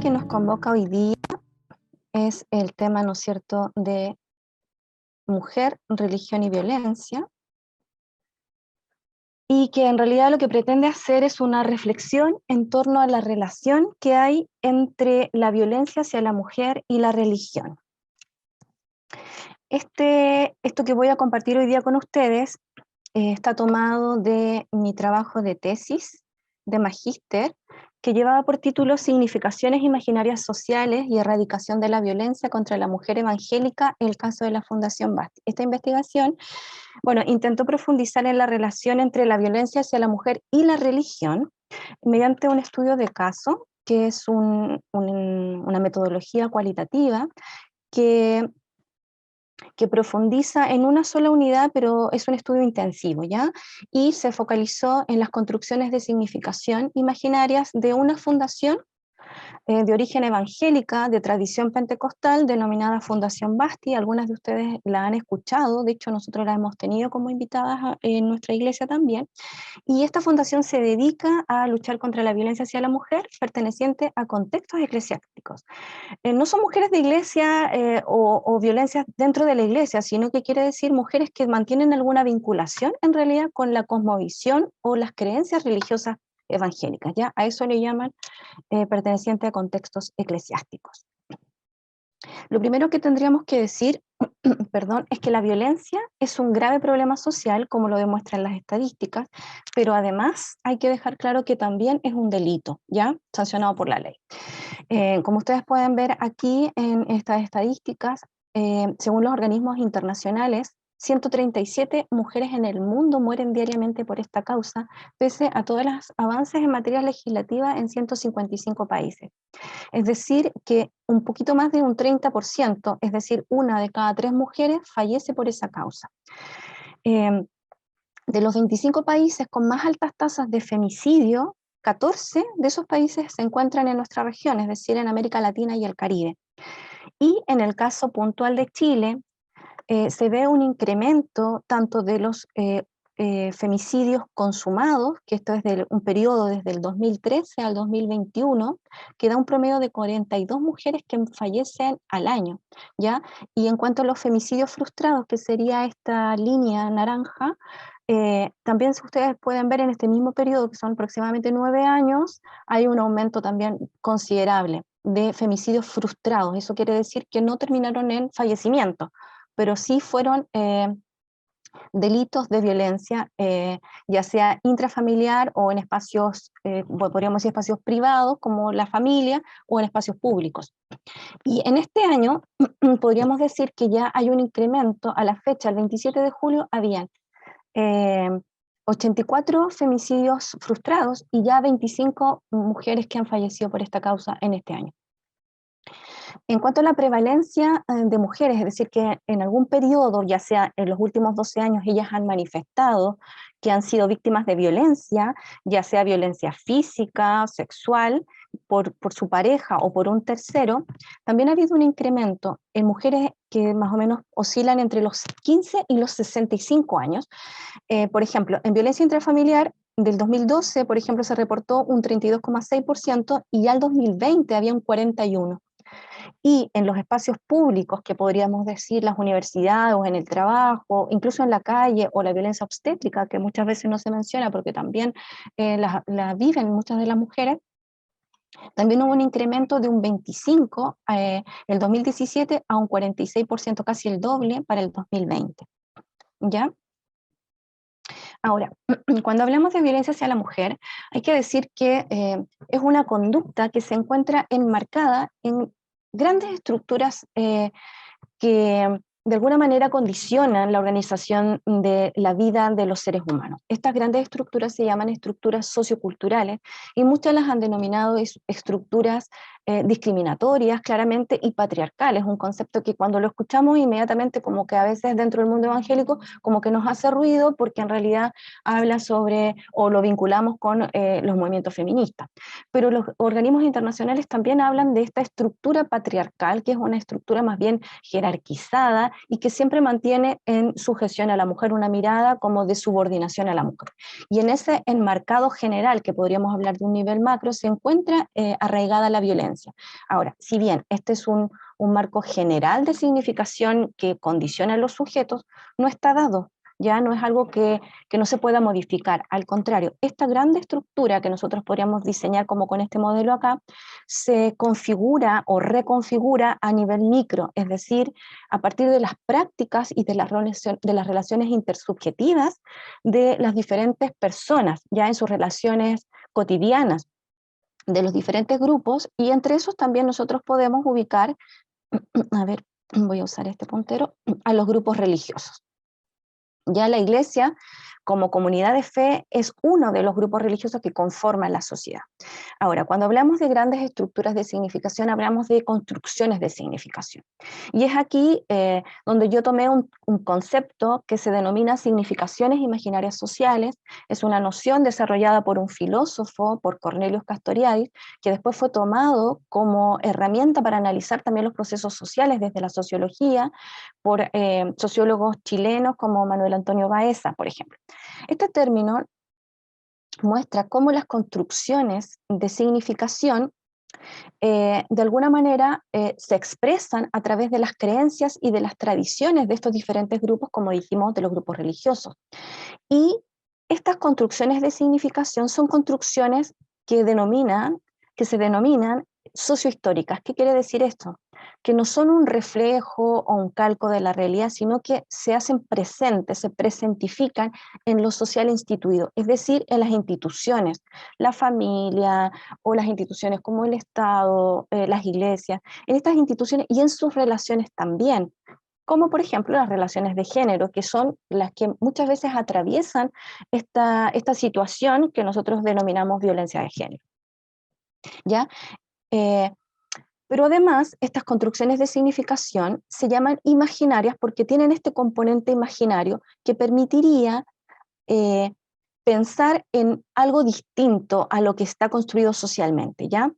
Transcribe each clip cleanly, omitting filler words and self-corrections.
que nos convoca hoy día es el tema, ¿no es cierto?, de mujer, religión y violencia, y que en realidad lo que pretende hacer es una reflexión en torno a la relación que hay entre la violencia hacia la mujer y la religión. Esto que voy a compartir hoy día con ustedes está tomado de mi trabajo de tesis de magíster, que llevaba por título Significaciones imaginarias sociales y erradicación de la violencia contra la mujer evangélica, el caso de la Fundación Basti. Esta investigación, intentó profundizar en la relación entre la violencia hacia la mujer y la religión mediante un estudio de caso, que es una metodología cualitativa que profundiza en una sola unidad, pero es un estudio intensivo, ¿ya? Y se focalizó en las construcciones de significación imaginarias de una fundación de origen evangélica, de tradición pentecostal, denominada Fundación Basti. Algunas de ustedes la han escuchado, de hecho nosotros la hemos tenido como invitadas en nuestra iglesia también, y esta fundación se dedica a luchar contra la violencia hacia la mujer perteneciente a contextos eclesiásticos. No son mujeres de iglesia o violencias dentro de la iglesia, sino que quiere decir mujeres que mantienen alguna vinculación en realidad con la cosmovisión o las creencias religiosas evangélicas, ¿ya? A eso le llaman perteneciente a contextos eclesiásticos. Lo primero que tendríamos que decir, perdón, es que la violencia es un grave problema social, como lo demuestran las estadísticas, pero además hay que dejar claro que también es un delito, ¿ya? Sancionado por la ley. Como ustedes pueden ver aquí en estas estadísticas, según los organismos internacionales, 137 mujeres en el mundo mueren diariamente por esta causa, pese a todos los avances en materia legislativa en 155 países. Es decir, que un poquito más de un 30%, es decir, una de cada 3 mujeres fallece por esa causa. De los 25 países con más altas tasas de femicidio, 14 de esos países se encuentran en nuestra región, es decir, en América Latina y el Caribe. Y en el caso puntual de Chile, se ve un incremento tanto de los femicidios consumados, que esto es de un periodo desde el 2013 al 2021, que da un promedio de 42 mujeres que fallecen al año, ¿ya? Y en cuanto a los femicidios frustrados, que sería esta línea naranja, también si ustedes pueden ver en este mismo periodo, que son aproximadamente 9 años, hay un aumento también considerable de femicidios frustrados. Eso quiere decir que no terminaron en fallecimiento, pero sí fueron delitos de violencia, ya sea intrafamiliar o en espacios, podríamos decir espacios privados, como la familia, o en espacios públicos. Y en este año podríamos decir que ya hay un incremento. A la fecha, el 27 de julio, habían 84 femicidios frustrados y ya 25 mujeres que han fallecido por esta causa en este año. En cuanto a la prevalencia de mujeres, es decir, que en algún periodo, ya sea en los últimos 12 años, ellas han manifestado que han sido víctimas de violencia, ya sea violencia física, sexual, por su pareja o por un tercero, también ha habido un incremento en mujeres que más o menos oscilan entre los 15 y los 65 años. Por ejemplo, en violencia intrafamiliar, del 2012, por ejemplo, se reportó un 32,6% y ya el 2020 había un 41%. Y en los espacios públicos, que podríamos decir las universidades o en el trabajo, incluso en la calle, o la violencia obstétrica, que muchas veces no se menciona porque también la viven muchas de las mujeres, también hubo un incremento de un 25% el 2017 a un 46%, casi el doble para el 2020. ¿Ya? Ahora, cuando hablamos de violencia hacia la mujer, hay que decir que es una conducta que se encuentra enmarcada en grandes estructuras que de alguna manera condicionan la organización de la vida de los seres humanos. Estas grandes estructuras se llaman estructuras socioculturales y muchas las han denominado estructuras discriminatorias, claramente, y patriarcales, un concepto que cuando lo escuchamos inmediatamente, como que a veces dentro del mundo evangélico, como que nos hace ruido porque en realidad habla sobre, o lo vinculamos con los movimientos feministas. Pero los organismos internacionales también hablan de esta estructura patriarcal, que es una estructura más bien jerarquizada y que siempre mantiene en sujeción a la mujer una mirada como de subordinación a la mujer. Y en ese enmarcado general, que podríamos hablar de un nivel macro, se encuentra arraigada la violencia. Ahora, si bien este es un marco general de significación que condiciona a los sujetos, no está dado, ya no es algo que no se pueda modificar. Al contrario, esta gran estructura que nosotros podríamos diseñar como con este modelo acá, se configura o reconfigura a nivel micro, es decir, a partir de las prácticas y de las relaciones intersubjetivas de las diferentes personas, ya en sus relaciones cotidianas de los diferentes grupos, y entre esos también nosotros podemos ubicar, a ver, voy a usar este puntero, a los grupos religiosos. Ya la iglesia, como comunidad de fe, es uno de los grupos religiosos que conforman la sociedad. Ahora, cuando hablamos de grandes estructuras de significación, hablamos de construcciones de significación. Y es aquí donde yo tomé un concepto que se denomina significaciones imaginarias sociales. Es una noción desarrollada por un filósofo, por Cornelius Castoriadis, que después fue tomado como herramienta para analizar también los procesos sociales desde la sociología, por sociólogos chilenos como Manuel Antonio Baeza, por ejemplo. Este término muestra cómo las construcciones de significación de alguna manera se expresan a través de las creencias y de las tradiciones de estos diferentes grupos, como dijimos, de los grupos religiosos. Y estas construcciones de significación son construcciones que se denominan sociohistóricas. ¿Qué quiere decir esto? Que no son un reflejo o un calco de la realidad, sino que se hacen presentes, se presentifican en lo social instituido, es decir, en las instituciones, la familia o las instituciones como el Estado, las iglesias, en estas instituciones y en sus relaciones también, como por ejemplo las relaciones de género, que son las que muchas veces atraviesan esta situación que nosotros denominamos violencia de género. ¿Ya? Eh, pero además, estas construcciones de significación se llaman imaginarias porque tienen este componente imaginario que permitiría eh, pensar en algo distinto a lo que está construido socialmente, ¿ya?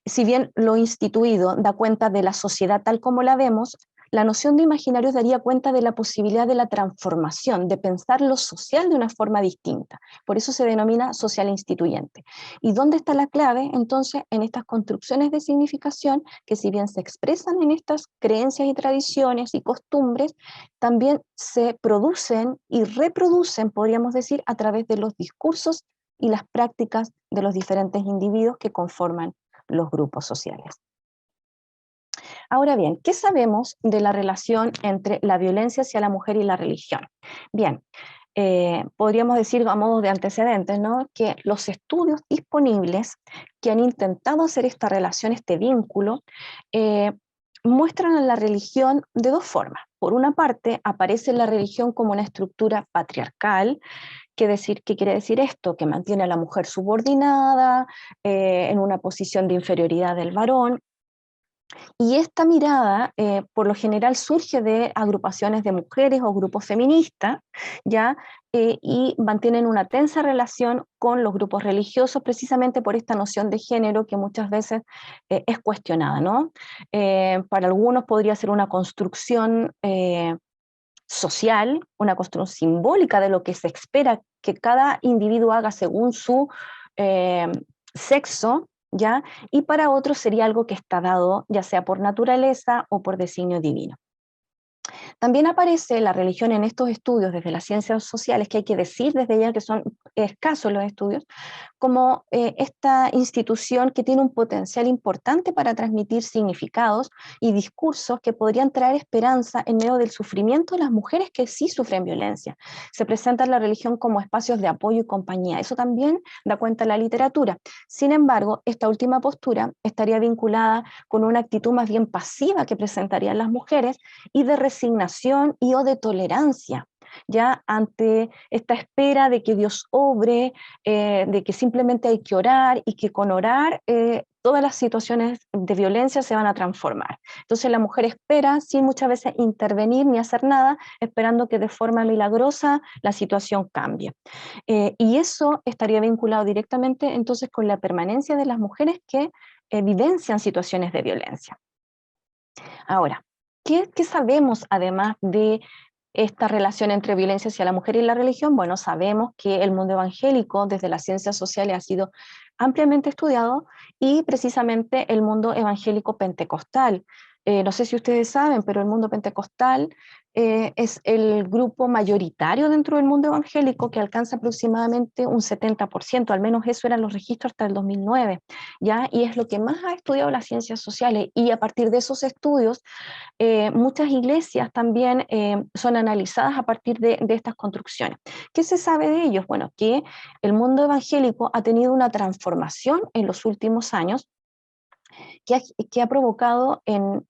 Si bien lo instituido da cuenta de la sociedad tal como la vemos, la noción de imaginarios daría cuenta de la posibilidad de la transformación, de pensar lo social de una forma distinta. Por eso se denomina social instituyente. ¿Y dónde está la clave? Entonces, en estas construcciones de significación, que si bien se expresan en estas creencias y tradiciones y costumbres, también se producen y reproducen, podríamos decir, a través de los discursos y las prácticas de los diferentes individuos que conforman los grupos sociales. Ahora bien, ¿qué sabemos de la relación entre la violencia hacia la mujer y la religión? Bien, podríamos decir a modo de antecedentes, ¿no?, que los estudios disponibles que han intentado hacer esta relación, este vínculo, muestran a la religión de dos formas. Por una parte, aparece la religión como una estructura patriarcal. ¿Qué quiere decir esto? Que mantiene a la mujer subordinada, en una posición de inferioridad del varón. Y esta mirada, por lo general, surge de agrupaciones de mujeres o grupos feministas, ¿ya? Y mantienen una tensa relación con los grupos religiosos precisamente por esta noción de género que muchas veces es cuestionada, ¿no? Para algunos podría ser una construcción social, una construcción simbólica de lo que se espera que cada individuo haga según su eh, sexo, ¿ya? Y para otros sería algo que está dado ya sea por naturaleza o por designio divino. También aparece la religión en estos estudios desde las ciencias sociales, que hay que decir desde ya que son escasos los estudios, como esta institución que tiene un potencial importante para transmitir significados y discursos que podrían traer esperanza en medio del sufrimiento de las mujeres que sí sufren violencia. Se presenta la religión como espacios de apoyo y compañía. Eso también da cuenta la literatura. Sin embargo, esta última postura estaría vinculada con una actitud más bien pasiva que presentarían las mujeres y de resignación y o de tolerancia, ya ante esta espera de que Dios obre, de que simplemente hay que orar y que con orar todas las situaciones de violencia se van a transformar. Entonces la mujer espera sin muchas veces intervenir ni hacer nada, esperando que de forma milagrosa la situación cambie. Y eso estaría vinculado directamente entonces con la permanencia de las mujeres que evidencian situaciones de violencia. Ahora, ¿Qué sabemos además de esta relación entre violencia hacia la mujer y la religión? Bueno, sabemos que el mundo evangélico desde las ciencias sociales ha sido ampliamente estudiado, y precisamente el mundo evangélico pentecostal. No sé si ustedes saben, pero el mundo pentecostal es el grupo mayoritario dentro del mundo evangélico, que alcanza aproximadamente un 70%, al menos eso eran los registros hasta el 2009, ¿ya? Y es lo que más ha estudiado las ciencias sociales, y a partir de esos estudios muchas iglesias también son analizadas a partir de estas construcciones. ¿Qué se sabe de ellos? Bueno, que el mundo evangélico ha tenido una transformación en los últimos años que ha provocado en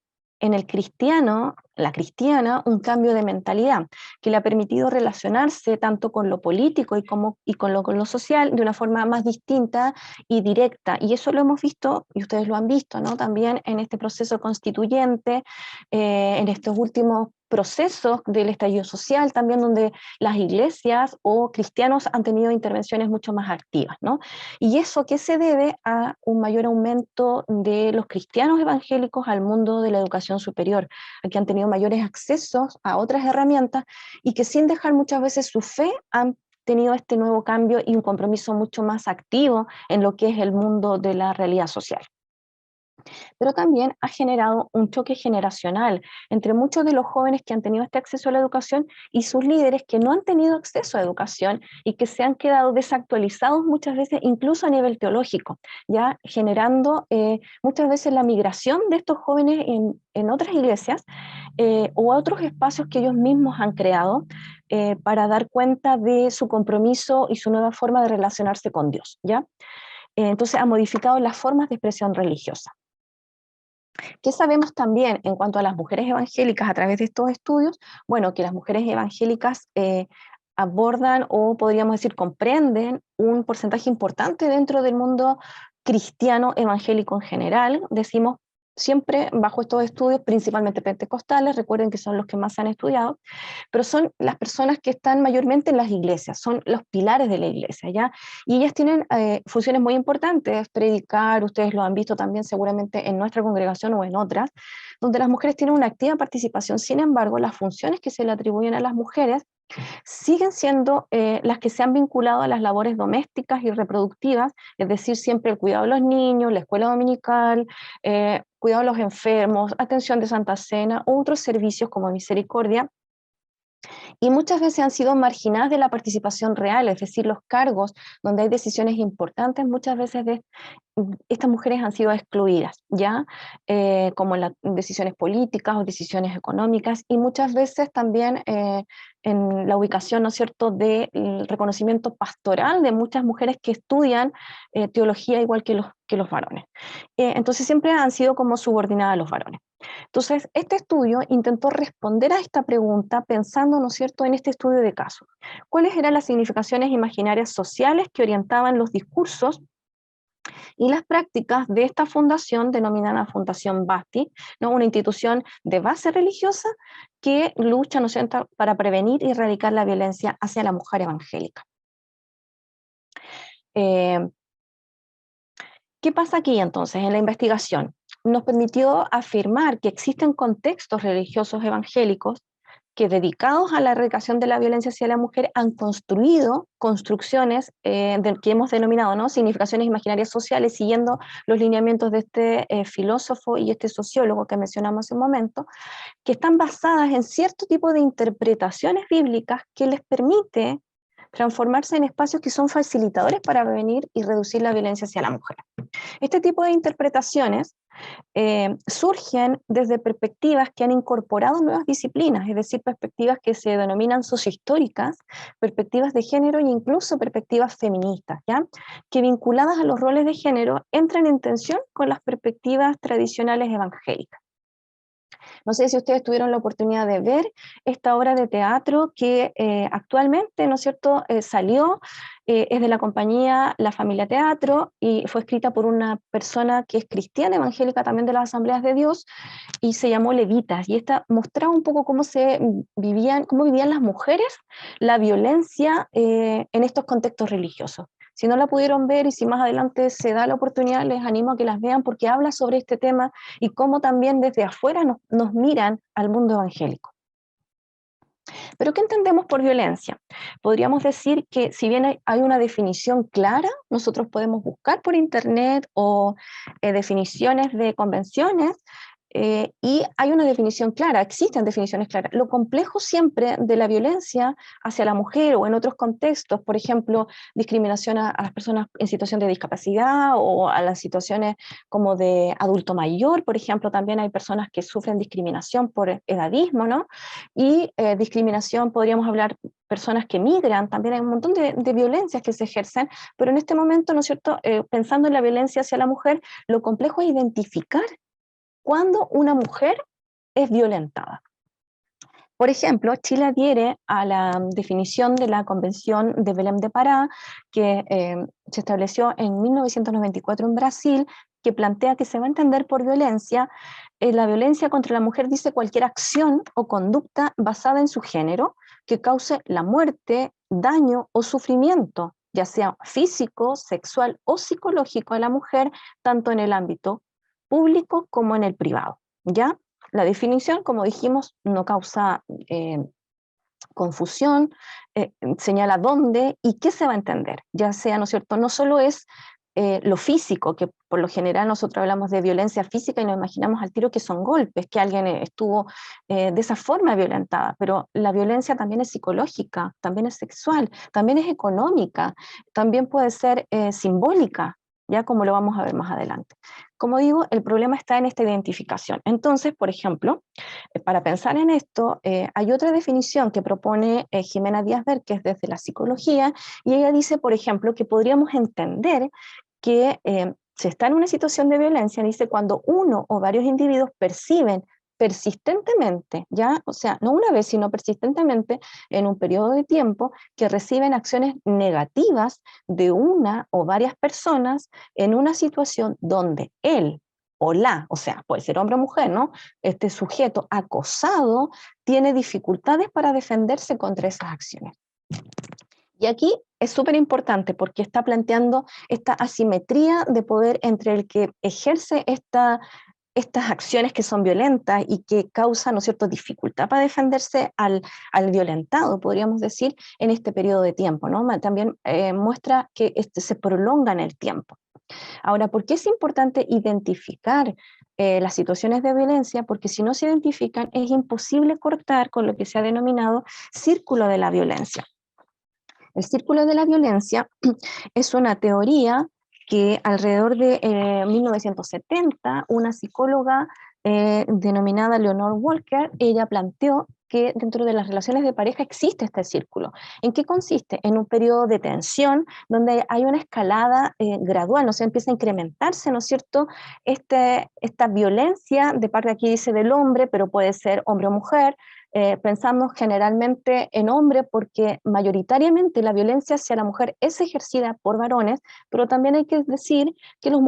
el cristiano, la cristiana, un cambio de mentalidad, que le ha permitido relacionarse tanto con lo político y con lo social de una forma más distinta y directa. Y eso lo hemos visto, y ustedes lo han visto, ¿no? También en este proceso constituyente, en estos últimos procesos del estallido social, también donde las iglesias o cristianos han tenido intervenciones mucho más activas, ¿no? ¿Y eso qué se debe? A un mayor aumento de los cristianos evangélicos al mundo de la educación superior, a que han tenido mayores accesos a otras herramientas, y que sin dejar muchas veces su fe han tenido este nuevo cambio y un compromiso mucho más activo en lo que es el mundo de la realidad social. Pero también ha generado un choque generacional entre muchos de los jóvenes que han tenido este acceso a la educación y sus líderes que no han tenido acceso a educación y que se han quedado desactualizados muchas veces, incluso a nivel teológico, ya generando muchas veces la migración de estos jóvenes en otras iglesias o a otros espacios que ellos mismos han creado para dar cuenta de su compromiso y su nueva forma de relacionarse con Dios, ¿ya? Entonces ha modificado las formas de expresión religiosa. ¿Qué sabemos también en cuanto a las mujeres evangélicas a través de estos estudios? Bueno, que las mujeres evangélicas abordan, o podríamos decir comprenden, un porcentaje importante dentro del mundo cristiano evangélico en general. Decimos siempre bajo estos estudios, principalmente pentecostales, recuerden que son los que más se han estudiado, pero son las personas que están mayormente en las iglesias, son los pilares de la iglesia, ¿ya? Y ellas tienen funciones muy importantes, predicar, ustedes lo han visto también seguramente en nuestra congregación o en otras, donde las mujeres tienen una activa participación. Sin embargo, las funciones que se le atribuyen a las mujeres siguen siendo las que se han vinculado a las labores domésticas y reproductivas, es decir, siempre el cuidado de los niños, la escuela dominical, cuidado de los enfermos, atención de Santa Cena, otros servicios como misericordia, y muchas veces han sido marginadas de la participación real, es decir, los cargos donde hay decisiones importantes, muchas veces estas mujeres han sido excluidas, ¿ya? Como en las decisiones políticas o decisiones económicas, y muchas veces también en la ubicación, ¿no es cierto?, del reconocimiento pastoral de muchas mujeres que estudian teología igual que los varones. Entonces siempre han sido como subordinadas a los varones. Entonces, este estudio intentó responder a esta pregunta pensando, ¿no es cierto?, en este estudio de caso. ¿Cuáles eran las significaciones imaginarias sociales que orientaban los discursos y las prácticas de esta fundación denominada Fundación Basti, ¿no? Una institución de base religiosa que lucha, ¿no es cierto?, para prevenir y erradicar la violencia hacia la mujer evangélica? Eh, ¿Qué pasa aquí entonces en la investigación? Nos permitió afirmar que existen contextos religiosos evangélicos que, dedicados a la erradicación de la violencia hacia la mujer, han construido construcciones que hemos denominado, ¿no?, significaciones imaginarias sociales, siguiendo los lineamientos de este filósofo y este sociólogo que mencionamos hace un momento, que están basadas en cierto tipo de interpretaciones bíblicas que les permite transformarse en espacios que son facilitadores para prevenir y reducir la violencia hacia la mujer. Este tipo de interpretaciones surgen desde perspectivas que han incorporado nuevas disciplinas, es decir, perspectivas que se denominan sociohistóricas, perspectivas de género e incluso perspectivas feministas, ¿ya?, que, vinculadas a los roles de género, entran en tensión con las perspectivas tradicionales evangélicas. No sé si ustedes tuvieron la oportunidad de ver esta obra de teatro que actualmente, ¿no es cierto?, salió es de la compañía La Familia Teatro y fue escrita por una persona que es cristiana, evangélica también de las Asambleas de Dios, y se llamó Levitas, y esta mostraba un poco cómo vivían las mujeres la violencia en estos contextos religiosos. Si no la pudieron ver y si más adelante se da la oportunidad, les animo a que las vean porque habla sobre este tema y cómo también desde afuera nos miran al mundo evangélico. ¿Pero qué entendemos por violencia? Podríamos decir que si bien hay una definición clara, nosotros podemos buscar por internet o definiciones de convenciones, y hay una definición clara, existen definiciones claras. Lo complejo siempre de la violencia hacia la mujer o en otros contextos, por ejemplo, discriminación a las personas en situación de discapacidad o a las situaciones como de adulto mayor, por ejemplo, también hay personas que sufren discriminación por edadismo, ¿no? Y discriminación, podríamos hablar personas que migran, también hay un montón de violencias que se ejercen, pero en este momento, ¿no es cierto?, pensando en la violencia hacia la mujer, lo complejo es identificar cuando una mujer es violentada. Por ejemplo, Chile adhiere a la definición de la Convención de Belém de Pará, que se estableció en 1994 en Brasil, que plantea que se va a entender por violencia, la violencia contra la mujer dice cualquier acción o conducta basada en su género que cause la muerte, daño o sufrimiento, ya sea físico, sexual o psicológico a la mujer, tanto en el ámbito público como en el privado, ¿ya? La definición, como dijimos, no causa confusión, señala dónde y qué se va a entender, ya sea, ¿no es cierto? No solo es lo físico, que por lo general nosotros hablamos de violencia física y nos imaginamos al tiro que son golpes, que alguien estuvo de esa forma violentada, pero la violencia también es psicológica, también es sexual, también es económica, también puede ser simbólica, ya como lo vamos a ver más adelante. Como digo, el problema está en esta identificación. Entonces, por ejemplo, para pensar en esto, hay otra definición que propone Jimena Díaz-Ver, que es desde la psicología, y ella dice, por ejemplo, que podríamos entender que se está en una situación de violencia, dice, cuando uno o varios individuos perciben persistentemente, ya, o sea, no una vez, sino persistentemente en un periodo de tiempo, que reciben acciones negativas de una o varias personas en una situación donde él o la, o sea, puede ser hombre o mujer, ¿no? Este sujeto acosado tiene dificultades para defenderse contra esas acciones. Y aquí es súper importante porque está planteando esta asimetría de poder entre el que ejerce estas acciones que son violentas y que causan, ¿no es cierto?, dificultad para defenderse al violentado, podríamos decir, en este periodo de tiempo, ¿no? También muestra que se prolonga en el tiempo. Ahora, ¿por qué es importante identificar las situaciones de violencia? Porque si no se identifican, es imposible cortar con lo que se ha denominado círculo de la violencia. El círculo de la violencia es una teoría que alrededor de 1970, una psicóloga denominada Leonore Walker, ella planteó que dentro de las relaciones de pareja existe este círculo. ¿En qué consiste? En un periodo de tensión donde hay una escalada gradual, ¿no? Se empieza a incrementarse, ¿no es cierto?, esta violencia de parte, aquí dice del hombre, pero puede ser hombre o mujer. Pensamos generalmente en hombre porque mayoritariamente la violencia hacia la mujer es ejercida por varones, pero también hay que decir que las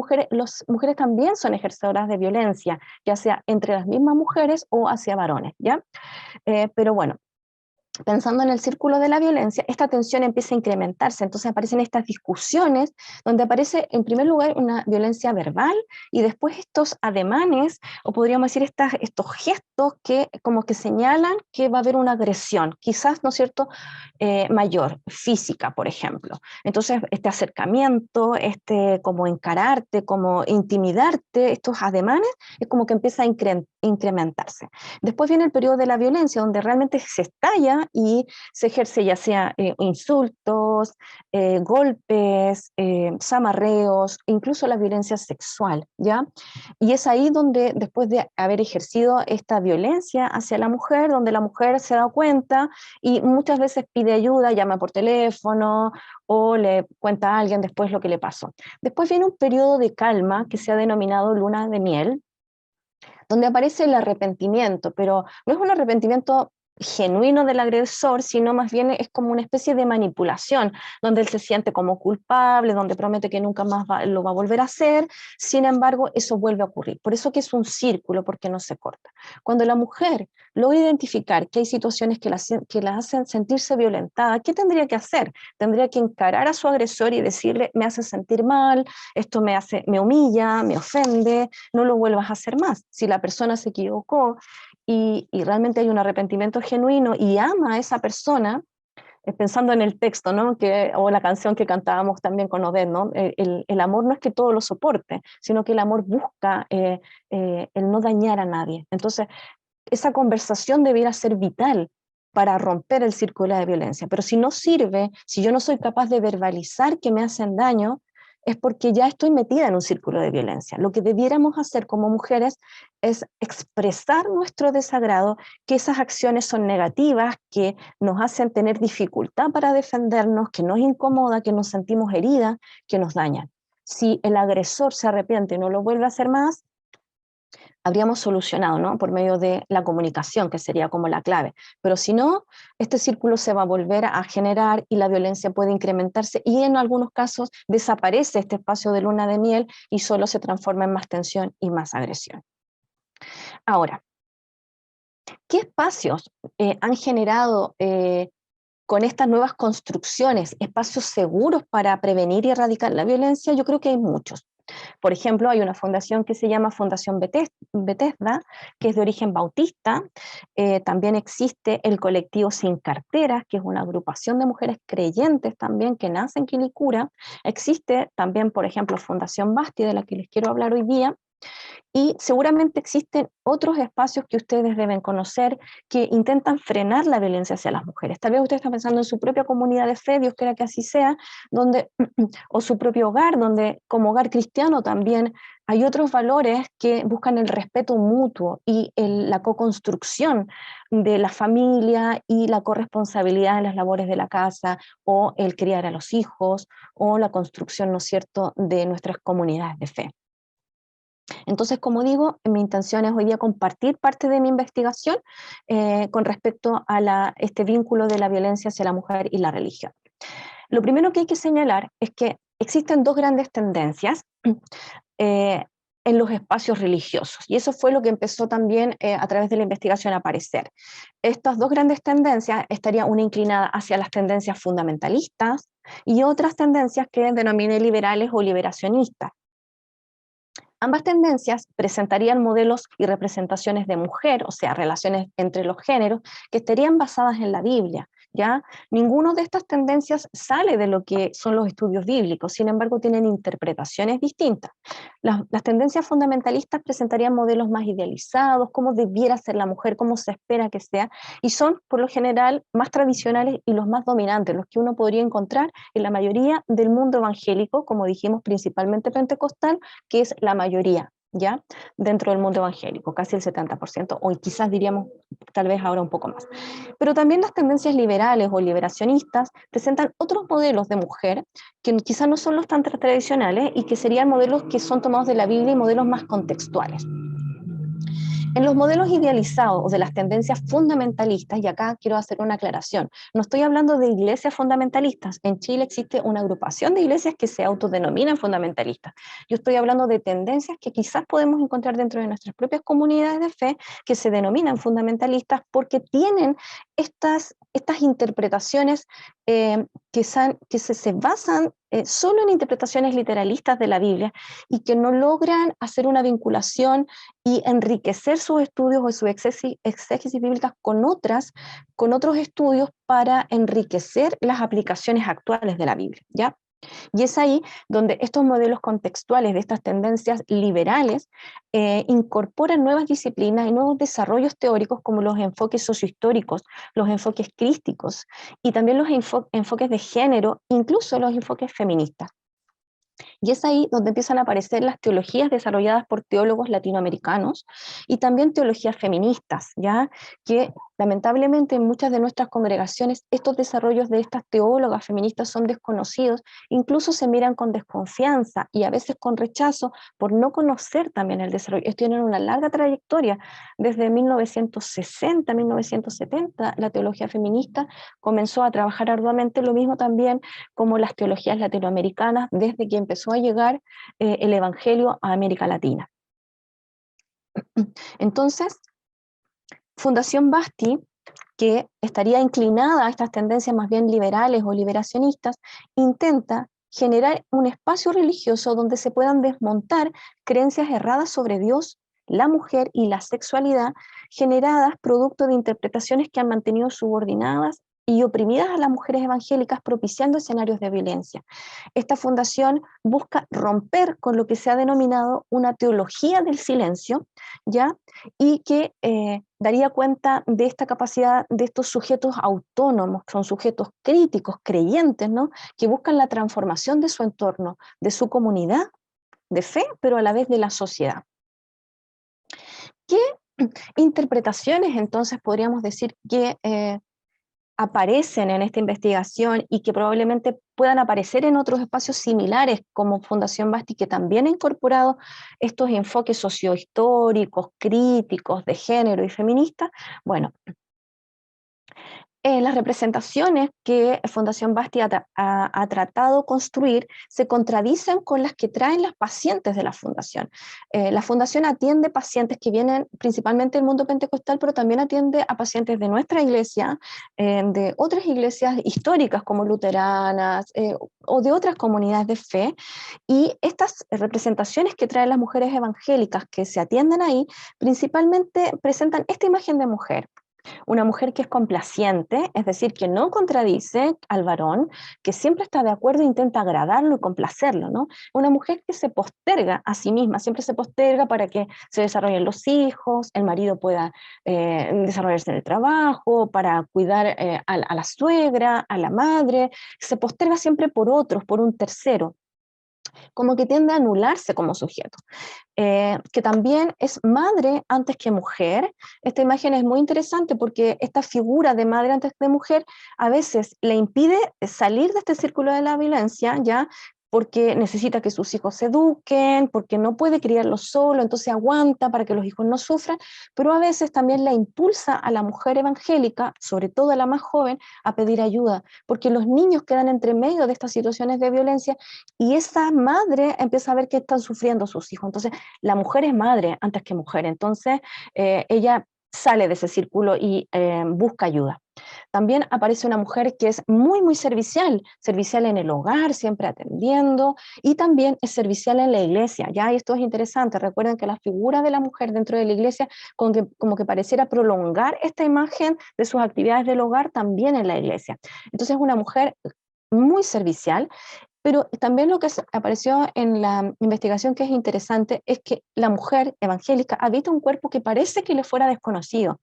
mujeres también son ejercedoras de violencia, ya sea entre las mismas mujeres o hacia varones, ¿ya? Pero bueno, pensando en el círculo de la violencia, esta tensión empieza a incrementarse, entonces aparecen estas discusiones donde aparece en primer lugar una violencia verbal y después estos ademanes, o podríamos decir estos gestos que como que señalan que va a haber una agresión, quizás, ¿no es cierto?, mayor, física, por ejemplo. Entonces, este acercamiento, este como encararte, como intimidarte, estos ademanes, es como que empieza a incrementarse. Después viene el periodo de la violencia, donde realmente se estalla y se ejerce ya sea insultos, golpes, zamarreos, incluso la violencia sexual, ¿ya? Y es ahí donde, después de haber ejercido esta violencia hacia la mujer, donde la mujer se da cuenta y muchas veces pide ayuda, llama por teléfono o le cuenta a alguien después lo que le pasó. Después viene un periodo de calma que se ha denominado luna de miel, donde aparece el arrepentimiento, pero no es un arrepentimiento genuino del agresor, sino más bien es como una especie de manipulación, donde él se siente como culpable, donde promete que nunca más lo va a volver a hacer, sin embargo, eso vuelve a ocurrir. Por eso que es un círculo, porque no se corta. Cuando la mujer logra identificar que hay situaciones que la hacen sentirse violentada, ¿qué tendría que hacer? Tendría que encarar a su agresor y decirle, me hace sentir mal, esto me humilla, me ofende, no lo vuelvas a hacer más. Si la persona se equivocó, y realmente hay un arrepentimiento genuino y ama a esa persona, pensando en el texto, ¿no? O la canción que cantábamos también con Oded, ¿no? El amor no es que todo lo soporte, sino que el amor busca el no dañar a nadie. Entonces, esa conversación debiera ser vital para romper el círculo de violencia. Pero si no sirve, si yo no soy capaz de verbalizar que me hacen daño, es porque ya estoy metida en un círculo de violencia. Lo que debiéramos hacer como mujeres es expresar nuestro desagrado, que esas acciones son negativas, que nos hacen tener dificultad para defendernos, que nos incomoda, que nos sentimos heridas, que nos dañan. Si el agresor se arrepiente y no lo vuelve a hacer más, habríamos solucionado, ¿no? Por medio de la comunicación, que sería como la clave. Pero si no, este círculo se va a volver a generar y la violencia puede incrementarse y en algunos casos desaparece este espacio de luna de miel y solo se transforma en más tensión y más agresión. Ahora, ¿qué espacios han generado con estas nuevas construcciones, espacios seguros para prevenir y erradicar la violencia? Yo creo que hay muchos. Por ejemplo, hay una fundación que se llama Fundación Bethesda, que es de origen bautista. También existe el colectivo Sin Carteras, que es una agrupación de mujeres creyentes también que nace en Quilicura. Existe también, por ejemplo, Fundación Basti, de la que les quiero hablar hoy día, y seguramente existen otros espacios que ustedes deben conocer que intentan frenar la violencia hacia las mujeres. Tal vez usted está pensando en su propia comunidad de fe, Dios quiera que así sea, donde, o su propio hogar, donde como hogar cristiano también hay otros valores que buscan el respeto mutuo y la co-construcción de la familia y la corresponsabilidad en las labores de la casa, o el criar a los hijos, o la construcción, ¿no es cierto?, de nuestras comunidades de fe. Entonces, como digo, mi intención es hoy día compartir parte de mi investigación con respecto a este vínculo de la violencia hacia la mujer y la religión. Lo primero que hay que señalar es que existen dos grandes tendencias en los espacios religiosos, y eso fue lo que empezó también a través de la investigación a aparecer. Estas dos grandes tendencias estarían una inclinada hacia las tendencias fundamentalistas y otras tendencias que denominé liberales o liberacionistas. Ambas tendencias presentarían modelos y representaciones de mujer, o sea, relaciones entre los géneros, que estarían basadas en la Biblia. ¿Ya? Ninguno de estas tendencias sale de lo que son los estudios bíblicos, sin embargo tienen interpretaciones distintas. Las tendencias fundamentalistas presentarían modelos más idealizados, cómo debiera ser la mujer, cómo se espera que sea, y son por lo general más tradicionales y los más dominantes, los que uno podría encontrar en la mayoría del mundo evangélico, como dijimos, principalmente pentecostal, que es la mayoría, ¿ya? Dentro del mundo evangélico, casi el 70%, o quizás diríamos tal vez ahora un poco más. Pero también las tendencias liberales o liberacionistas presentan otros modelos de mujer que quizás no son los tan tradicionales y que serían modelos que son tomados de la Biblia y modelos más contextuales. En los modelos idealizados o de las tendencias fundamentalistas, y acá quiero hacer una aclaración, no estoy hablando de iglesias fundamentalistas. En Chile existe una agrupación de iglesias que se autodenominan fundamentalistas. Yo estoy hablando de tendencias que quizás podemos encontrar dentro de nuestras propias comunidades de fe que se denominan fundamentalistas porque tienen estas interpretaciones que se basan solo en interpretaciones literalistas de la Biblia y que no logran hacer una vinculación y enriquecer sus estudios o sus exégesis bíblicas con otros estudios para enriquecer las aplicaciones actuales de la Biblia, ¿ya? Y es ahí donde estos modelos contextuales de estas tendencias liberales incorporan nuevas disciplinas y nuevos desarrollos teóricos como los enfoques sociohistóricos, los enfoques crísticos y también los enfoques de género, incluso los enfoques feministas. Y es ahí donde empiezan a aparecer las teologías desarrolladas por teólogos latinoamericanos y también teologías feministas, ¿ya? Que lamentablemente en muchas de nuestras congregaciones estos desarrollos de estas teólogas feministas son desconocidos, incluso se miran con desconfianza y a veces con rechazo por no conocer también el desarrollo. Ellos tienen una larga trayectoria, desde 1960, 1970, la teología feminista comenzó a trabajar arduamente, lo mismo también como las teologías latinoamericanas, desde que empezó a llegar el Evangelio a América Latina. Entonces, Fundación Basti, que estaría inclinada a estas tendencias más bien liberales o liberacionistas, intenta generar un espacio religioso donde se puedan desmontar creencias erradas sobre Dios, la mujer y la sexualidad, generadas producto de interpretaciones que han mantenido subordinadas y oprimidas a las mujeres evangélicas, propiciando escenarios de violencia. Esta fundación busca romper con lo que se ha denominado una teología del silencio, ¿ya? Y que daría cuenta de esta capacidad de estos sujetos autónomos, son sujetos críticos, creyentes, ¿no? Que buscan la transformación de su entorno, de su comunidad de fe, pero a la vez de la sociedad. ¿Qué interpretaciones entonces podríamos decir que aparecen en esta investigación y que probablemente puedan aparecer en otros espacios similares como Fundación Basti, que también ha incorporado estos enfoques sociohistóricos, críticos, de género y feministas? Bueno, las representaciones que Fundación Basti ha tratado de construir se contradicen con las que traen las pacientes de la Fundación. La Fundación atiende pacientes que vienen principalmente del mundo pentecostal, pero también atiende a pacientes de nuestra iglesia, de otras iglesias históricas como luteranas o de otras comunidades de fe. Y estas representaciones que traen las mujeres evangélicas que se atienden ahí, principalmente presentan esta imagen de mujer. Una mujer que es complaciente, es decir, que no contradice al varón, que siempre está de acuerdo e intenta agradarlo y complacerlo, ¿no? Una mujer que se posterga a sí misma, siempre se posterga para que se desarrollen los hijos, el marido pueda desarrollarse en el trabajo, para cuidar a la suegra, a la madre, se posterga siempre por otros, por un tercero, como que tiende a anularse como sujeto. Que también es madre antes que mujer. Esta imagen es muy interesante porque esta figura de madre antes de mujer a veces le impide salir de este círculo de la violencia, ¿ya? Porque necesita que sus hijos se eduquen, porque no puede criarlos solo, entonces aguanta para que los hijos no sufran, pero a veces también la impulsa a la mujer evangélica, sobre todo a la más joven, a pedir ayuda, porque los niños quedan entre medio de estas situaciones de violencia y esa madre empieza a ver que están sufriendo sus hijos. Entonces, la mujer es madre antes que mujer, entonces ella sale de ese círculo y busca ayuda. También aparece una mujer que es muy, muy servicial, servicial en el hogar, siempre atendiendo, y también es servicial en la iglesia, ¿ya? Y esto es interesante, recuerden que la figura de la mujer dentro de la iglesia como que pareciera prolongar esta imagen de sus actividades del hogar también en la iglesia. Entonces es una mujer muy servicial, pero también lo que apareció en la investigación que es interesante es que la mujer evangélica habita un cuerpo que parece que le fuera desconocido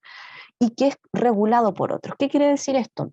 y que es regulado por otros. ¿Qué quiere decir esto?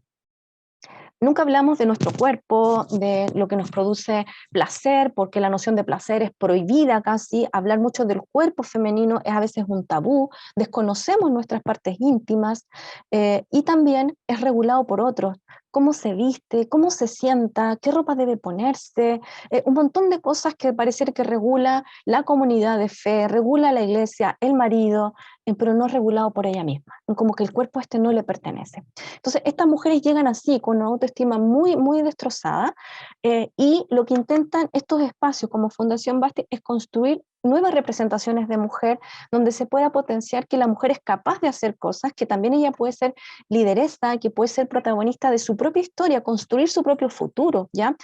Nunca hablamos de nuestro cuerpo, de lo que nos produce placer, porque la noción de placer es prohibida casi. Hablar mucho del cuerpo femenino es a veces un tabú, desconocemos nuestras partes íntimas y también es regulado por otros. Cómo se viste, cómo se sienta, qué ropa debe ponerse, un montón de cosas que parece que regula la comunidad de fe, regula la iglesia, el marido, pero no es regulado por ella misma, como que el cuerpo este no le pertenece. Entonces, estas mujeres llegan así, con una autoestima muy, muy destrozada, y lo que intentan estos espacios como Fundación Basti es construir nuevas representaciones de mujer, donde se pueda potenciar que la mujer es capaz de hacer cosas, que también ella puede ser lideresa, que puede ser protagonista de su propia historia, construir su propio futuro, ¿ya?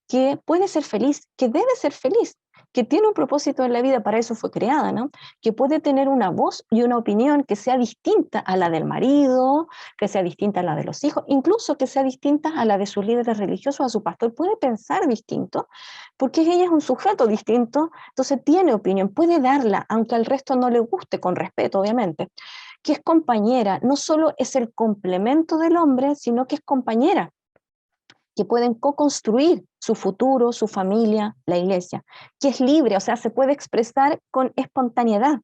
Que puede ser feliz, que debe ser feliz, que tiene un propósito en la vida, para eso fue creada, ¿no? Que puede tener una voz y una opinión que sea distinta a la del marido, que sea distinta a la de los hijos, incluso que sea distinta a la de sus líderes religiosos, a su pastor, puede pensar distinto, porque ella es un sujeto distinto, entonces tiene opinión, puede darla, aunque al resto no le guste, con respeto, obviamente, que es compañera, no solo es el complemento del hombre, sino que es compañera, que pueden co-construir su futuro, su familia, la iglesia, que es libre, o sea, se puede expresar con espontaneidad,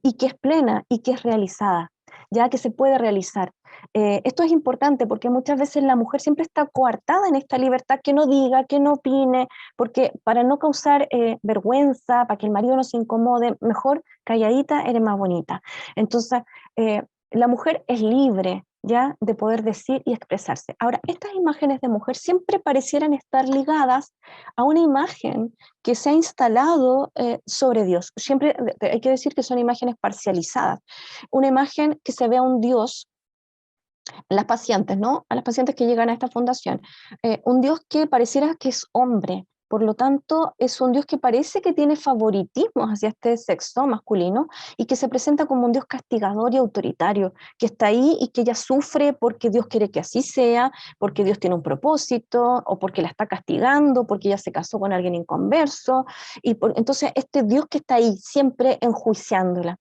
y que es plena y que es realizada, ya que se puede realizar. Esto es importante porque muchas veces la mujer siempre está coartada en esta libertad, que no diga, que no opine, porque para no causar vergüenza, para que el marido no se incomode, mejor calladita, eres más bonita. Entonces, la mujer es libre ya de poder decir y expresarse. Ahora, estas imágenes de mujer siempre parecieran estar ligadas a una imagen que se ha instalado sobre Dios. Siempre hay que decir que son imágenes parcializadas. Una imagen que se ve a un Dios, las pacientes, ¿no? A las pacientes que llegan a esta fundación, un Dios que pareciera que es hombre, por lo tanto es un Dios que parece que tiene favoritismos hacia este sexo masculino y que se presenta como un Dios castigador y autoritario, que está ahí y que ella sufre porque Dios quiere que así sea, porque Dios tiene un propósito, o porque la está castigando, porque ella se casó con alguien inconverso, entonces este Dios que está ahí siempre enjuiciándola.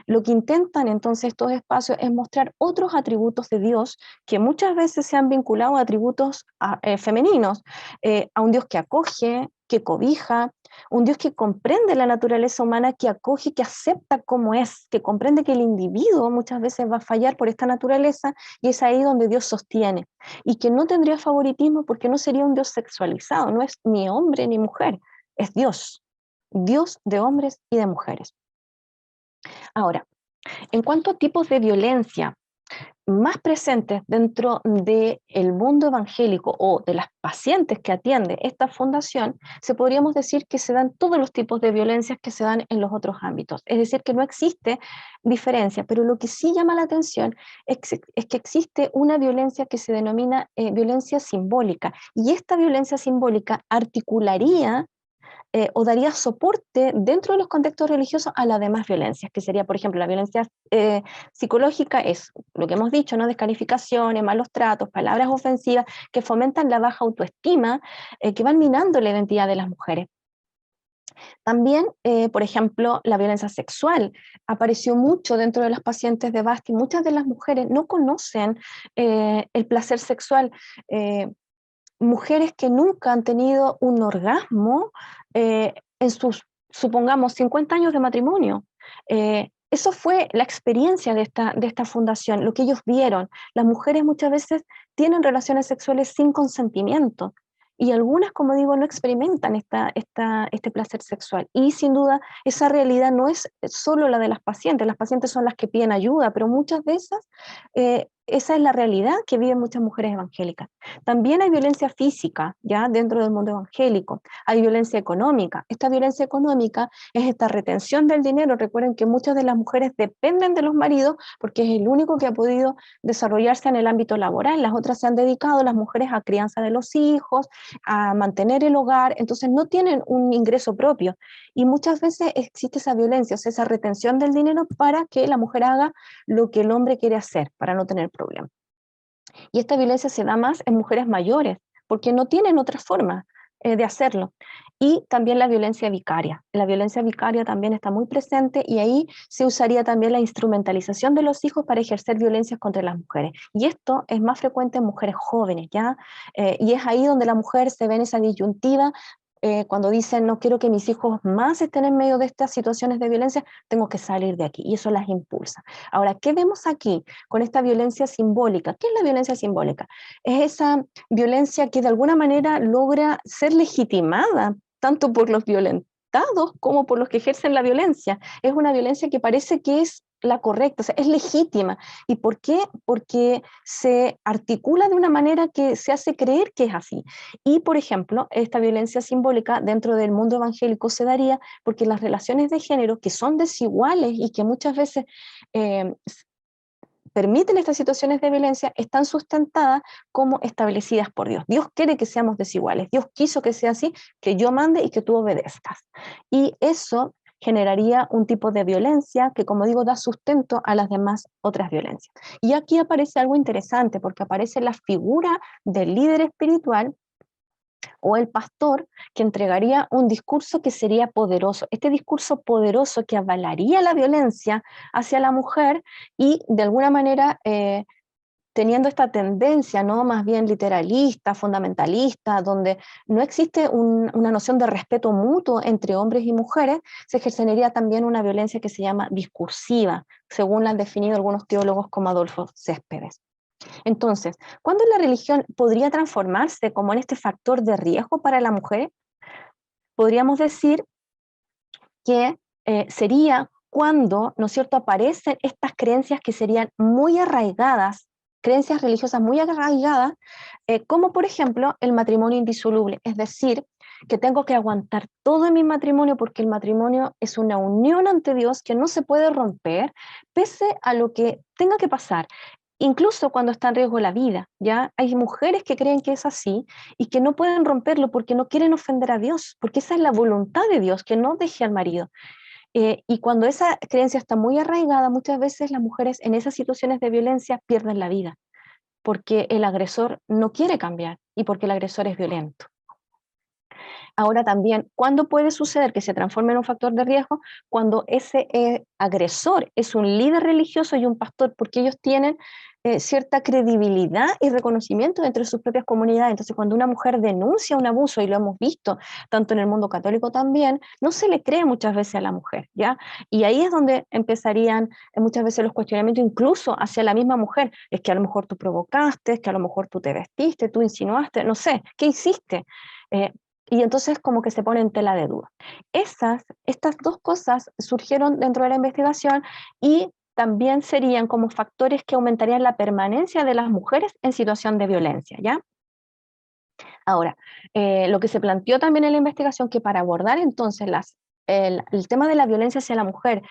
Lo que intentan entonces estos espacios es mostrar otros atributos de Dios que muchas veces se han vinculado a atributos femeninos, a un Dios que acoge, que cobija, un Dios que comprende la naturaleza humana, que acoge, que acepta como es, que comprende que el individuo muchas veces va a fallar por esta naturaleza y es ahí donde Dios sostiene, y que no tendría favoritismo porque no sería un Dios sexualizado, no es ni hombre ni mujer, es Dios, Dios de hombres y de mujeres. Ahora, en cuanto a tipos de violencia más presentes dentro del mundo evangélico o de las pacientes que atiende esta fundación, podríamos decir que se dan todos los tipos de violencias que se dan en los otros ámbitos. Es decir, que no existe diferencia, pero lo que sí llama la atención es que existe una violencia que se denomina violencia simbólica, y esta violencia simbólica articularía o daría soporte dentro de los contextos religiosos a las demás violencias, que sería, por ejemplo, la violencia psicológica es lo que hemos dicho, ¿no? Descalificaciones, malos tratos, palabras ofensivas que fomentan la baja autoestima, que van minando la identidad de las mujeres. También, por ejemplo, la violencia sexual apareció mucho dentro de las pacientes de Basti. Muchas de las mujeres no conocen el placer sexual. Mujeres que nunca han tenido un orgasmo en sus, supongamos, 50 años de matrimonio. Eso fue la experiencia de esta fundación, lo que ellos vieron. Las mujeres muchas veces tienen relaciones sexuales sin consentimiento, y algunas, como digo, no experimentan este placer sexual. Y sin duda, esa realidad no es solo la de las pacientes son las que piden ayuda, pero muchas de esas, esa es la realidad que viven muchas mujeres evangélicas. También hay violencia física, ya dentro del mundo evangélico. Hay violencia económica. Esta violencia económica es esta retención del dinero. Recuerden que muchas de las mujeres dependen de los maridos porque es el único que ha podido desarrollarse en el ámbito laboral. Las otras se han dedicado, las mujeres, a crianza de los hijos, a mantener el hogar, entonces no tienen un ingreso propio. Y muchas veces existe esa violencia, o sea, esa retención del dinero para que la mujer haga lo que el hombre quiere hacer, para no tener problemas. Y esta violencia se da más en mujeres mayores, porque no tienen otra forma de hacerlo. Y también la violencia vicaria. La violencia vicaria también está muy presente, y ahí se usaría también la instrumentalización de los hijos para ejercer violencias contra las mujeres. Y esto es más frecuente en mujeres jóvenes, ¿ya? Y es ahí donde la mujer se ve en esa disyuntiva. Cuando dicen no quiero que mis hijos más estén en medio de estas situaciones de violencia, tengo que salir de aquí, y eso las impulsa. Ahora, ¿qué vemos aquí con esta violencia simbólica? ¿Qué es la violencia simbólica? Es esa violencia que de alguna manera logra ser legitimada tanto por los violentados como por los que ejercen la violencia. Es una violencia que parece que es la correcta, o sea, es legítima. ¿Y por qué? Porque se articula de una manera que se hace creer que es así. Y, por ejemplo, esta violencia simbólica dentro del mundo evangélico se daría porque las relaciones de género, que son desiguales y que muchas veces eh, permiten estas situaciones de violencia, están sustentadas como establecidas por Dios. Dios quiere que seamos desiguales, Dios quiso que sea así, que yo mande y que tú obedezcas. Y eso generaría un tipo de violencia que, como digo, da sustento a las demás otras violencias. Y aquí aparece algo interesante, porque aparece la figura del líder espiritual o el pastor, que entregaría un discurso que sería poderoso. Este discurso poderoso que avalaría la violencia hacia la mujer y de alguna manera teniendo esta tendencia, ¿no? Más bien literalista, fundamentalista, donde no existe una noción de respeto mutuo entre hombres y mujeres, se ejercería también una violencia que se llama discursiva, según la han definido algunos teólogos como Adolfo Céspedes. Entonces, ¿cuándo la religión podría transformarse como en este factor de riesgo para la mujer? Podríamos decir que sería cuando, ¿no es cierto?, aparecen estas creencias que serían muy arraigadas, creencias religiosas muy arraigadas, como por ejemplo el matrimonio indisoluble, es decir, que tengo que aguantar todo en mi matrimonio porque el matrimonio es una unión ante Dios que no se puede romper, pese a lo que tenga que pasar. Incluso cuando está en riesgo la vida, ¿ya? Hay mujeres que creen que es así y que no pueden romperlo porque no quieren ofender a Dios, porque esa es la voluntad de Dios, que no deje al marido. Y cuando esa creencia está muy arraigada, muchas veces las mujeres en esas situaciones de violencia pierden la vida, porque el agresor no quiere cambiar y porque el agresor es violento. Ahora también, ¿cuándo puede suceder que se transforme en un factor de riesgo? Cuando ese agresor es un líder religioso y un pastor, porque ellos tienen cierta credibilidad y reconocimiento entre sus propias comunidades. Entonces, cuando una mujer denuncia un abuso, y lo hemos visto tanto en el mundo católico también, no se le cree muchas veces a la mujer, ¿ya? Y ahí es donde empezarían muchas veces los cuestionamientos, incluso hacia la misma mujer. Es que a lo mejor tú provocaste, es que a lo mejor tú te vestiste, tú insinuaste, no sé, ¿qué hiciste? Eh, y entonces como que se pone en tela de duda. Estas dos cosas surgieron dentro de la investigación y también serían como factores que aumentarían la permanencia de las mujeres en situación de violencia, ¿ya? Ahora, lo que se planteó también en la investigación, que para abordar entonces el tema de la violencia hacia la mujer,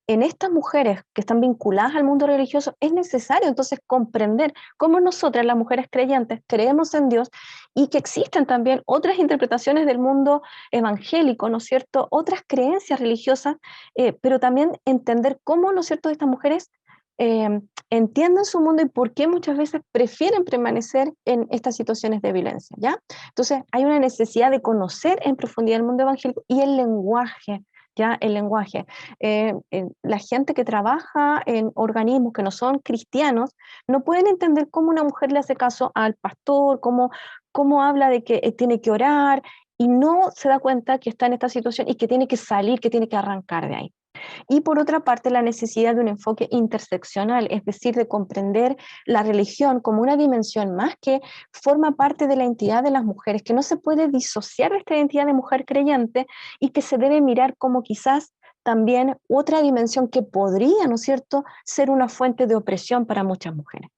en estas mujeres que están vinculadas al mundo religioso, es necesario entonces comprender cómo nosotras, las mujeres creyentes, creemos en Dios y que existen también otras interpretaciones del mundo evangélico, ¿no es cierto? Otras creencias religiosas, pero también entender cómo, ¿no es cierto?, estas mujeres eh, entienden su mundo y por qué muchas veces prefieren permanecer en estas situaciones de violencia, ¿ya? Entonces, hay una necesidad de conocer en profundidad el mundo evangélico y el lenguaje, ¿ya? El lenguaje. La gente que trabaja en organismos que no son cristianos no pueden entender cómo una mujer le hace caso al pastor, cómo habla de que tiene que orar y no se da cuenta que está en esta situación y que tiene que salir, que tiene que arrancar de ahí. Y por otra parte, la necesidad de un enfoque interseccional, es decir, de comprender la religión como una dimensión más que forma parte de la identidad de las mujeres, que no se puede disociar de esta identidad de mujer creyente y que se debe mirar como quizás también otra dimensión que podría, ¿no es cierto?, ser una fuente de opresión para muchas mujeres.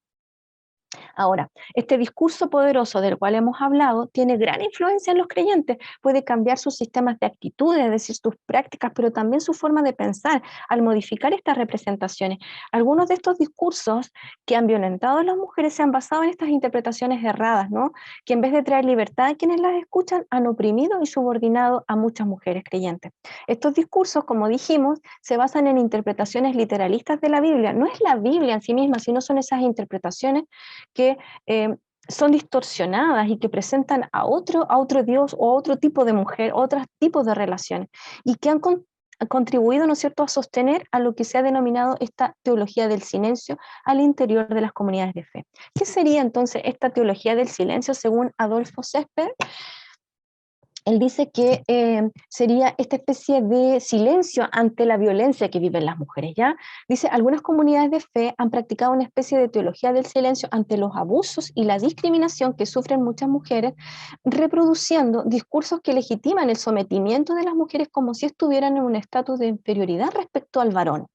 Ahora, este discurso poderoso del cual hemos hablado tiene gran influencia en los creyentes, puede cambiar sus sistemas de actitudes, es decir, sus prácticas, pero también su forma de pensar al modificar estas representaciones. Algunos de estos discursos que han violentado a las mujeres se han basado en estas interpretaciones erradas, ¿no? Que en vez de traer libertad a quienes las escuchan, han oprimido y subordinado a muchas mujeres creyentes. Estos discursos, como dijimos, se basan en interpretaciones literalistas de la Biblia. No es la Biblia en sí misma, sino son esas interpretaciones que son distorsionadas y que presentan a otro Dios o a otro tipo de mujer, otros tipos de relaciones, y que han contribuido, ¿no es cierto?, a sostener a lo que se ha denominado esta teología del silencio al interior de las comunidades de fe. ¿Qué sería entonces esta teología del silencio según Adolfo Céspedes? Él dice que sería esta especie de silencio ante la violencia que viven las mujeres, ¿ya? Dice, algunas comunidades de fe han practicado una especie de teología del silencio ante los abusos y la discriminación que sufren muchas mujeres, reproduciendo discursos que legitiman el sometimiento de las mujeres como si estuvieran en un estatus de inferioridad respecto al varón.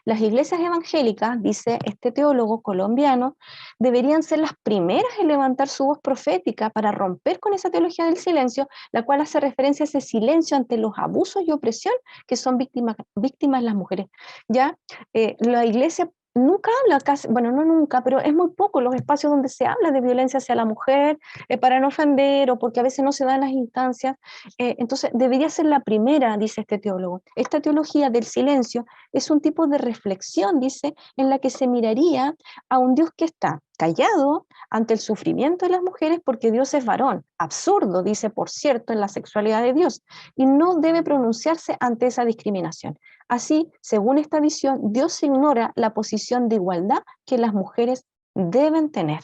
Las iglesias evangélicas, dice este teólogo colombiano, deberían ser las primeras en levantar su voz profética para romper con esa teología del silencio, la cual hace referencia a ese silencio ante los abusos y opresión que son víctimas las mujeres. Ya la iglesia nunca habla, casi, bueno, no nunca, pero es muy poco los espacios donde se habla de violencia hacia la mujer, para no ofender o porque a veces no se dan las instancias. Entonces, debería ser la primera, dice este teólogo. Esta teología del silencio es un tipo de reflexión, dice, en la que se miraría a un Dios que está callado ante el sufrimiento de las mujeres porque Dios es varón. Absurdo, dice, por cierto, en la sexualidad de Dios, y no debe pronunciarse ante esa discriminación. Así, según esta visión, Dios ignora la posición de igualdad que las mujeres deben tener.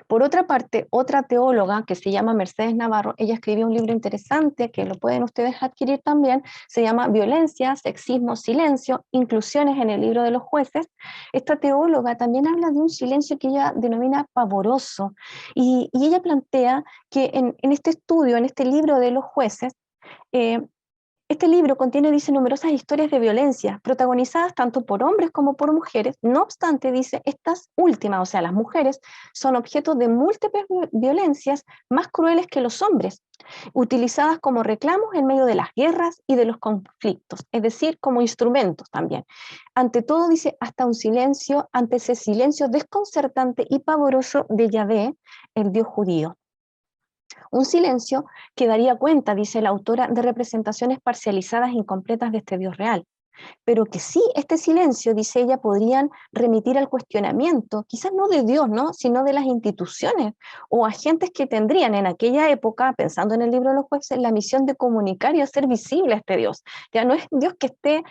Por otra parte, otra teóloga que se llama Mercedes Navarro, ella escribió un libro interesante que lo pueden ustedes adquirir también, se llama Violencia, Sexismo, Silencio, Inclusiones en el libro de los jueces. Esta teóloga también habla de un silencio que ella denomina pavoroso, y ella plantea que en este estudio, en este libro de los jueces, este libro contiene, dice, numerosas historias de violencia, protagonizadas tanto por hombres como por mujeres. No obstante, dice, estas últimas, o sea, las mujeres, son objeto de múltiples violencias más crueles que los hombres, utilizadas como reclamos en medio de las guerras y de los conflictos, es decir, como instrumentos también. Ante todo, dice, hasta un silencio, ante ese silencio desconcertante y pavoroso de Yahvé, el Dios judío. Un silencio que daría cuenta, dice la autora, de representaciones parcializadas e incompletas de este Dios real, pero que sí, este silencio, dice ella, podrían remitir al cuestionamiento, quizás no de Dios, ¿no?, sino de las instituciones o agentes que tendrían en aquella época, pensando en el libro de los jueces, la misión de comunicar y hacer visible a este Dios. Ya no es Dios que esté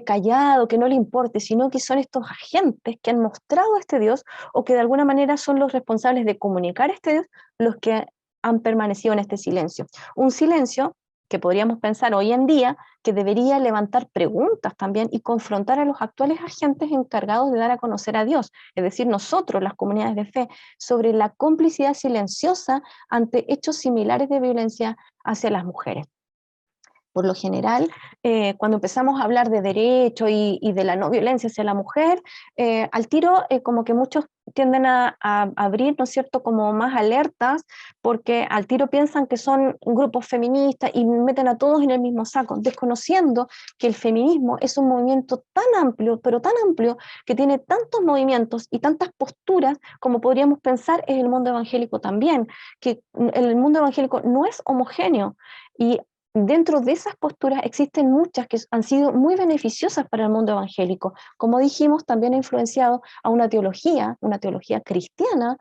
callado, que no le importe, sino que son estos agentes que han mostrado a este Dios o que de alguna manera son los responsables de comunicar a este Dios los que han permanecido en este silencio. Un silencio que podríamos pensar hoy en día que debería levantar preguntas también y confrontar a los actuales agentes encargados de dar a conocer a Dios, es decir, nosotros, las comunidades de fe, sobre la complicidad silenciosa ante hechos similares de violencia hacia las mujeres. Por lo general, cuando empezamos a hablar de derecho y de la no violencia hacia la mujer, al tiro como que muchos tienden a abrir, ¿no es cierto?, como más alertas, porque al tiro piensan que son grupos feministas y meten a todos en el mismo saco, desconociendo que el feminismo es un movimiento tan amplio, pero tan amplio, que tiene tantos movimientos y tantas posturas como podríamos pensar es el mundo evangélico también, que el mundo evangélico no es homogéneo, y dentro de esas posturas existen muchas que han sido muy beneficiosas para el mundo evangélico. Como dijimos, también ha influenciado a una teología cristiana,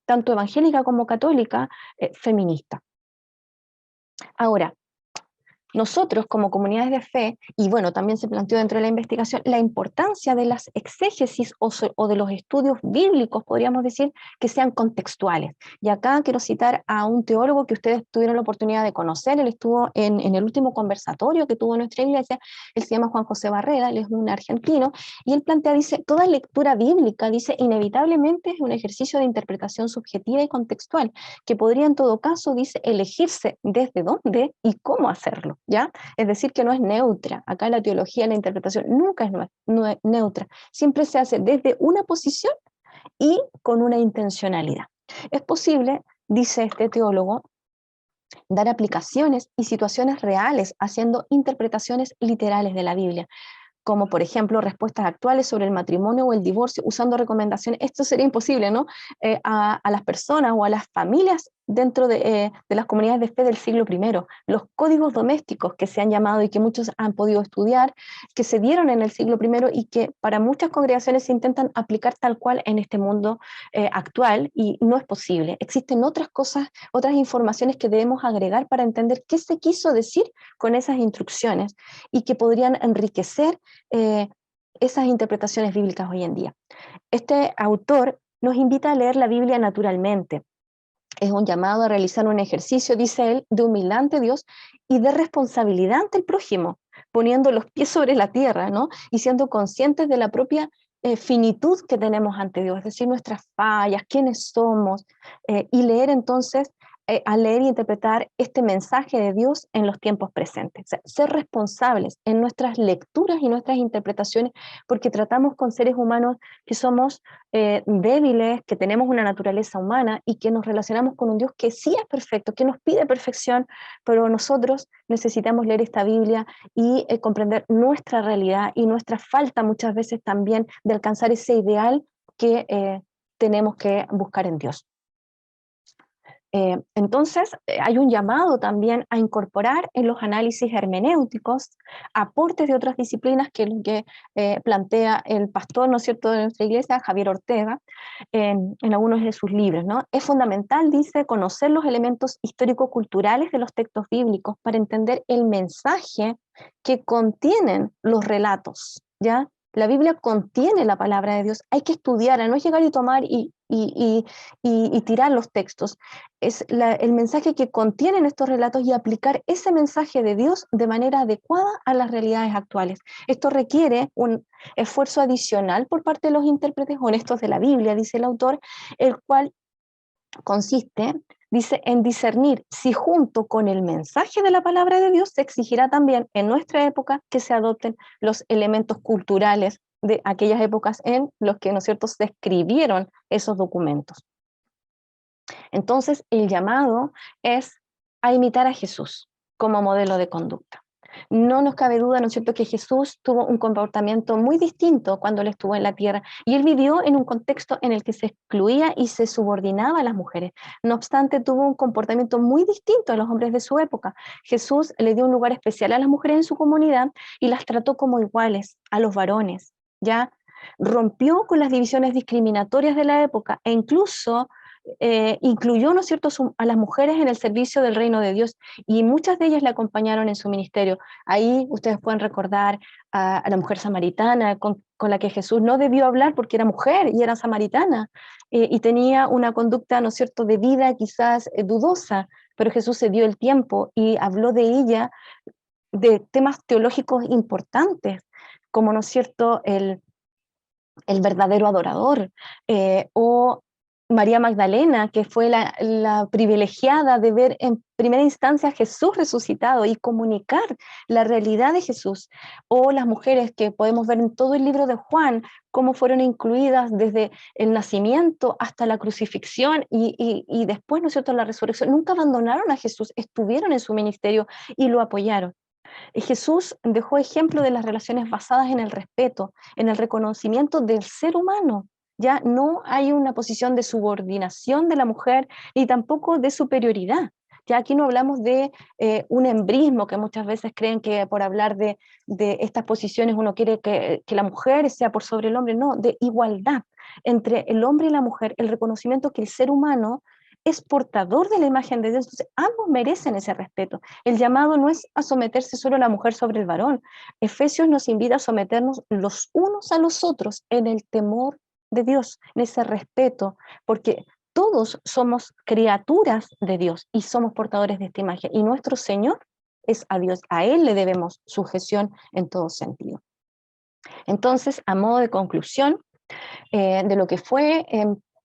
tanto evangélica como católica, feminista. Ahora, nosotros como comunidades de fe, y bueno, también se planteó dentro de la investigación, la importancia de las exégesis o de los estudios bíblicos, podríamos decir, que sean contextuales. Y acá quiero citar a un teólogo que ustedes tuvieron la oportunidad de conocer, él estuvo en el último conversatorio que tuvo nuestra iglesia, él se llama Juan José Barrera, él es un argentino, y él plantea, dice, toda lectura bíblica, dice, inevitablemente es un ejercicio de interpretación subjetiva y contextual, que podría en todo caso, dice, elegirse desde dónde y cómo hacerlo. ¿Ya? Es decir, que no es neutra. Acá la teología, la interpretación nunca es neutra. Siempre se hace desde una posición y con una intencionalidad. Es posible, dice este teólogo, dar aplicaciones y situaciones reales haciendo interpretaciones literales de la Biblia, como por ejemplo respuestas actuales sobre el matrimonio o el divorcio, usando recomendaciones. Esto sería imposible, ¿no? A las personas o a las familias dentro de las comunidades de fe del siglo I. Los códigos domésticos que se han llamado y que muchos han podido estudiar, que se dieron en el siglo I y que para muchas congregaciones se intentan aplicar tal cual en este mundo actual, y no es posible. Existen otras cosas, otras informaciones que debemos agregar para entender qué se quiso decir con esas instrucciones y que podrían enriquecer esas interpretaciones bíblicas hoy en día. Este autor nos invita a leer la Biblia naturalmente. Es un llamado a realizar un ejercicio, dice él, de humildad ante Dios y de responsabilidad ante el prójimo, poniendo los pies sobre la tierra, ¿no? Y siendo conscientes de la propia finitud que tenemos ante Dios, es decir, nuestras fallas, quiénes somos, y leer entonces, a leer y interpretar este mensaje de Dios en los tiempos presentes. O sea, ser responsables en nuestras lecturas y nuestras interpretaciones, porque tratamos con seres humanos que somos débiles, que tenemos una naturaleza humana y que nos relacionamos con un Dios que sí es perfecto, que nos pide perfección, pero nosotros necesitamos leer esta Biblia y comprender nuestra realidad y nuestra falta muchas veces también de alcanzar ese ideal que tenemos que buscar en Dios. Entonces, hay un llamado también a incorporar en los análisis hermenéuticos aportes de otras disciplinas que plantea el pastor, ¿no es cierto?, de nuestra iglesia, Javier Ortega, en algunos de sus libros, ¿no? Es fundamental, dice, conocer los elementos histórico-culturales de los textos bíblicos para entender el mensaje que contienen los relatos, ¿ya? La Biblia contiene la palabra de Dios, hay que estudiarla, no es llegar y tomar y tirar los textos. Es el mensaje que contienen estos relatos y aplicar ese mensaje de Dios de manera adecuada a las realidades actuales. Esto requiere un esfuerzo adicional por parte de los intérpretes honestos de la Biblia, dice el autor, el cual consiste, dice, en discernir si junto con el mensaje de la palabra de Dios se exigirá también en nuestra época que se adopten los elementos culturales de aquellas épocas en los que, ¿no es cierto?, se escribieron esos documentos. Entonces, el llamado es a imitar a Jesús como modelo de conducta. No nos cabe duda, ¿no es cierto?, que Jesús tuvo un comportamiento muy distinto cuando él estuvo en la tierra, y él vivió en un contexto en el que se excluía y se subordinaba a las mujeres. No obstante, tuvo un comportamiento muy distinto a los hombres de su época. Jesús le dio un lugar especial a las mujeres en su comunidad y las trató como iguales a los varones, ¿ya? Rompió con las divisiones discriminatorias de la época e incluso incluyó, ¿no es cierto?, a las mujeres en el servicio del reino de Dios, y muchas de ellas le acompañaron en su ministerio. Ahí ustedes pueden recordar a la mujer samaritana con la que Jesús no debió hablar porque era mujer y era samaritana, y tenía una conducta, ¿no es cierto?, de vida quizás dudosa, pero Jesús se dio el tiempo y habló de ella, de temas teológicos importantes, como, ¿no es cierto?, el verdadero adorador, o María Magdalena, que fue la privilegiada de ver en primera instancia a Jesús resucitado y comunicar la realidad de Jesús, o las mujeres que podemos ver en todo el libro de Juan, cómo fueron incluidas desde el nacimiento hasta la crucifixión y después, ¿no es cierto?, la resurrección. Nunca abandonaron a Jesús, estuvieron en su ministerio y lo apoyaron. Jesús dejó ejemplo de las relaciones basadas en el respeto, en el reconocimiento del ser humano. Ya no hay una posición de subordinación de la mujer ni tampoco de superioridad. Ya aquí no hablamos de un embrismo, que muchas veces creen que por hablar de estas posiciones uno quiere que la mujer sea por sobre el hombre. No, de igualdad entre el hombre y la mujer, el reconocimiento que el ser humano es portador de la imagen de Dios. Entonces, ambos merecen ese respeto. El llamado no es a someterse solo la mujer sobre el varón. Efesios nos invita a someternos los unos a los otros en el temor de Dios, en ese respeto, porque todos somos criaturas de Dios y somos portadores de esta imagen. Y nuestro Señor es a Dios, a Él le debemos sujeción en todo sentido. Entonces, a modo de conclusión de lo que fue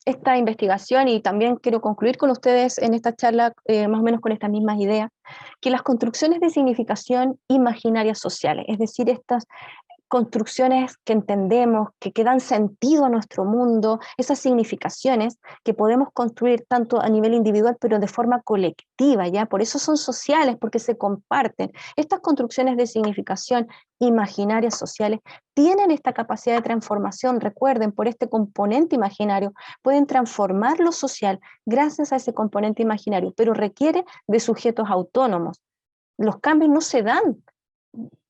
esta investigación, y también quiero concluir con ustedes en esta charla más o menos con estas mismas ideas, que las construcciones de significación imaginarias sociales, es decir, estas construcciones que entendemos, que dan sentido a nuestro mundo, esas significaciones que podemos construir tanto a nivel individual, pero de forma colectiva, ¿ya? Por eso son sociales, porque se comparten. Estas construcciones de significación imaginarias sociales tienen esta capacidad de transformación, recuerden, por este componente imaginario, pueden transformar lo social gracias a ese componente imaginario, pero requiere de sujetos autónomos. Los cambios no se dan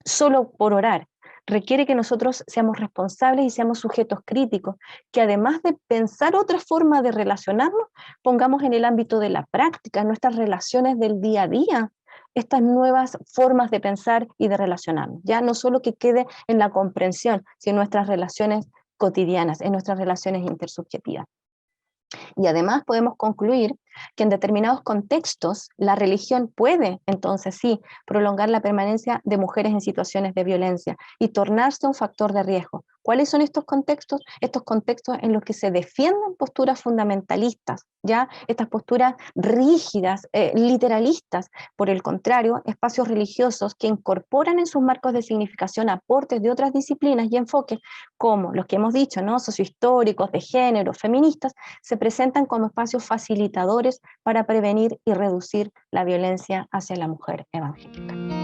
solo por orar, requiere que nosotros seamos responsables y seamos sujetos críticos, que además de pensar otra forma de relacionarnos, pongamos en el ámbito de la práctica, nuestras relaciones del día a día, estas nuevas formas de pensar y de relacionarnos. Ya no solo que quede en la comprensión, sino en nuestras relaciones cotidianas, en nuestras relaciones intersubjetivas. Y además podemos concluir que en determinados contextos la religión puede, entonces sí, prolongar la permanencia de mujeres en situaciones de violencia y tornarse un factor de riesgo. ¿Cuáles son estos contextos? Estos contextos en los que se defienden posturas fundamentalistas, ¿ya? Estas posturas rígidas, literalistas. Por el contrario, espacios religiosos que incorporan en sus marcos de significación aportes de otras disciplinas y enfoques, como los que hemos dicho, ¿no?, sociohistóricos, de género, feministas, se presentan como espacios facilitadores para prevenir y reducir la violencia hacia la mujer evangélica.